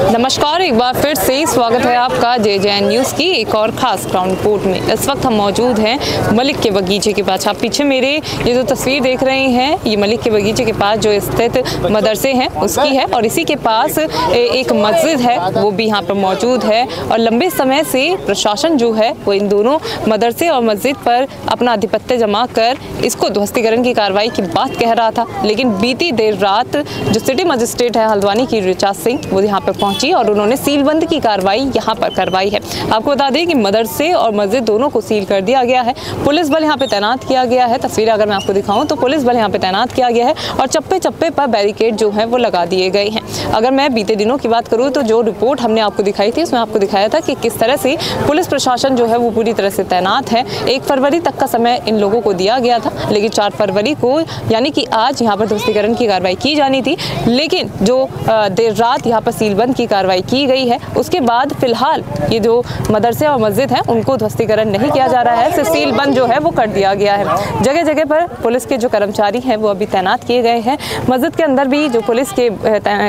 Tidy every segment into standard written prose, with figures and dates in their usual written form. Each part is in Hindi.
नमस्कार, एक बार फिर से स्वागत है आपका JJN न्यूज़ की एक और खास ग्राउंड रिपोर्ट में। इस वक्त हम मौजूद हैं मलिक के बगीचे के पास। आप पीछे मेरे ये जो तस्वीर देख रहे हैं, ये मलिक के बगीचे के पास जो स्थित मदरसे हैं उसकी है, और इसी के पास एक मस्जिद है वो भी यहाँ पर मौजूद है। और लंबे समय से प्रशासन जो है वो इन दोनों मदरसे और मस्जिद पर अपना आधिपत्य जमा कर इसको ध्वस्तीकरण की कार्रवाई की बात कह रहा था, लेकिन बीती देर रात जो सिटी मजिस्ट्रेट है हल्द्वानी की ऋचा सिंह, वो यहाँ पर पहुंची और उन्होंने सीलबंद की कार्रवाई यहाँ पर करवाई है। आपको बता दें कि मदरसे और मस्जिद दोनों को सील कर दिया गया है। पुलिस बल यहाँ पे तैनात किया गया है। तस्वीरें अगर मैं आपको दिखाऊं तो पुलिस बल यहाँ पे तैनात किया गया है और चप्पे चप्पे पर बैरिकेड जो है वो लगा दिए गए हैं। अगर मैं बीते दिनों की बात करूँ तो जो रिपोर्ट हमने आपको दिखाई थी उसमें आपको दिखाया था कि किस तरह से पुलिस प्रशासन जो है वो पूरी तरह से तैनात है। 1 फरवरी तक का समय इन लोगों को दिया गया था, लेकिन 4 फरवरी को यानी कि आज यहाँ पर ध्वस्तीकरण की कार्रवाई की जानी थी, लेकिन जो देर रात यहाँ पर सीलबंद की कार्रवाई की गई है उसके बाद फिलहाल ये जो मदरसे और मस्जिद हैं उनको ध्वस्तीकरण नहीं किया जा रहा है, सिर्फ सीलबंद जो है वो कर दिया गया है। जगह जगह पर पुलिस के जो कर्मचारी हैं वो अभी तैनात किए गए हैं। मस्जिद के अंदर भी जो पुलिस के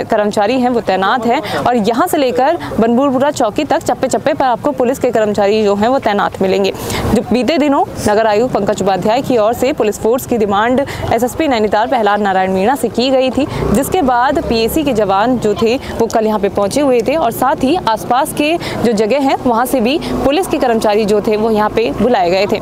कर्मचारी हैं वो तैनात हैं और यहाँ से लेकर बनबूरपुरा चौकी तक चप्पे चप्पे पर आपको पुलिस के कर्मचारी जो हैं वो तैनात मिलेंगे। जो बीते दिनों नगर आयुक्त पंकज उपाध्याय की ओर से पुलिस फोर्स की डिमांड SSP नैनीताल प्रहलाद नारायण मीणा से की गई थी, जिसके बाद PAC के जवान जो थे वो कल यहाँ पे पहुंचे हुए थे और साथ ही आसपास के जो जगह हैं वहाँ से भी पुलिस के कर्मचारी जो थे वो यहाँ पे बुलाए गए थे।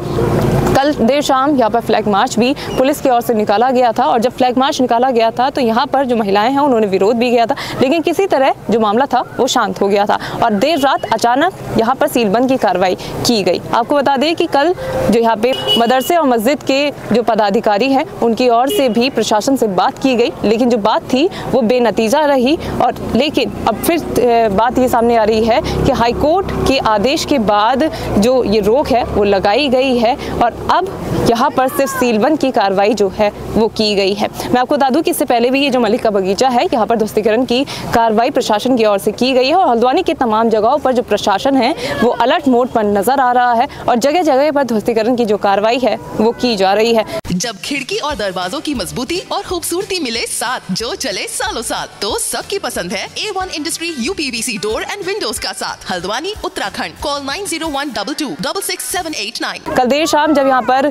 कल देर शाम यहाँ पर फ्लैग मार्च भी पुलिस की ओर से निकाला गया था और जब फ्लैग मार्च निकाला गया था तो यहाँ पर जो महिलाएं हैं उन्होंने विरोध भी किया था, लेकिन किसी तरह जो मामला था वो शांत हो गया था और देर रात अचानक यहाँ पर सीलबंद की कार्रवाई की गई। आपको बता दें कि कल जो यहाँ पे मदरसे और मस्जिद के जो पदाधिकारी हैं उनकी ओर से भी प्रशासन से बात की गई, लेकिन जो बात थी वो बेनतीजा रही। और लेकिन अब फिर बात ये सामने आ रही है कि हाईकोर्ट के आदेश के बाद जो ये रोक है वो लगाई गई है और अब यहाँ पर सिर्फ सीलबंद की कार्रवाई जो है वो की गई है। मैं आपको बता दूं कि इससे पहले भी ये जो मलिक का बगीचा है यहाँ पर ध्वस्तीकरण की कार्रवाई प्रशासन की ओर से की गई है और हल्द्वानी के तमाम जगहों पर जो प्रशासन है वो अलर्ट मोड पर नजर आ रहा है और जगह जगह पर ध्वस्तीकरण की जो कार्रवाई है वो की जा रही है। जब खिड़की और दरवाजों की मजबूती और खूबसूरती मिले साथ, जो चले सालों साल, तो सबकी पसंद है A1 industry UPVC door and Windows का साथ, हल्द्वानी उत्तराखंड। कॉल 9012266789। कल देर शाम जब यहाँ पर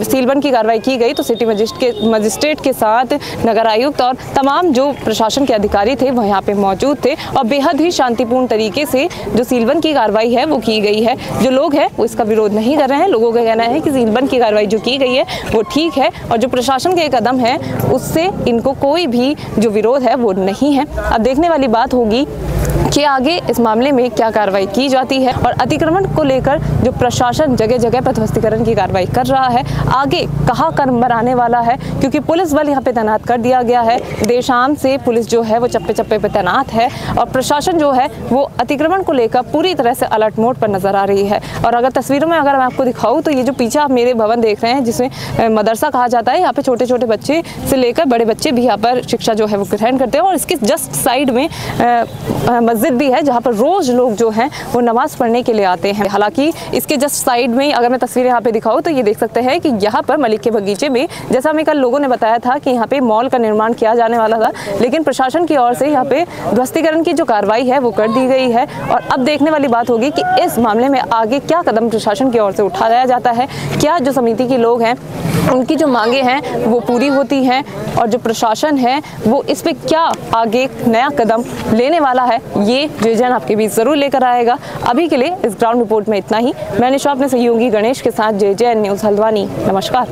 सीलबंद की कार्रवाई की गई तो सिटी मजिस्ट्रेट के साथ नगर आयुक्त और तमाम जो प्रशासन के अधिकारी थे वो यहाँ पे मौजूद थे और बेहद ही शांतिपूर्ण तरीके से जो सीलबंद की कार्रवाई है वो की गई है। जो लोग हैं वो इसका विरोध नहीं कर रहे हैं। लोगों का कहना है कि सीलबंद की कार्रवाई जो की गई है वो ठीक है और जो प्रशासन के कदम है उससे इनको कोई भी जो विरोध है वो नहीं है। अब देखने वाली बात होगी कि आगे इस मामले में क्या कार्रवाई की जाती है और अतिक्रमण को लेकर जो प्रशासन जगह जगह पर ध्वस्तीकरण की कार्रवाई कर रहा है आगे कहाँ नंबर आने वाला है, क्योंकि पुलिस बल यहाँ पे तैनात कर दिया गया है। देर शाम से पुलिस जो है वो चप्पे चप्पे पे तैनात है और प्रशासन जो है वो अतिक्रमण को लेकर पूरी तरह से अलर्ट मोड पर नजर आ रही है। और अगर तस्वीरों में अगर मैं आपको दिखाऊँ तो ये जो पीछे आप मेरे भवन देख रहे हैं जिसमें मदरसा कहा जाता है, यहाँ पे छोटे छोटे बच्चे से लेकर बड़े बच्चे भी यहाँ पर शिक्षा जो है वो ग्रहण करते हैं और इसके जस्ट साइड में मस्जिद भी है जहाँ पर रोज लोग जो हैं वो नमाज पढ़ने के लिए आते हैं। हालांकि इसके जस्ट साइड में अगर मैं तस्वीरें यहाँ पे दिखाऊँ तो ये देख सकते हैं कि यहाँ पर मलिक के बगीचे में, जैसा हमें कल लोगों ने बताया था कि यहाँ पे मॉल का निर्माण किया जाने वाला था, लेकिन प्रशासन की ओर से यहाँ पे ध्वस्तीकरण की जो कार्रवाई है वो कर दी गई है। और अब देखने वाली बात होगी कि इस मामले में आगे क्या कदम प्रशासन की ओर से उठाया जाता है, क्या जो समिति के लोग हैं उनकी जो मांगे हैं वो पूरी होती हैं और जो प्रशासन है वो इस पे क्या आगे नया कदम लेने वाला है, ये JJN आपके बीच जरूर लेकर आएगा। अभी के लिए इस ग्राउंड रिपोर्ट में इतना ही। मैं निशा अपने सहयोगी गणेश के साथ JJN न्यूज़ हल्द्वानी। नमस्कार।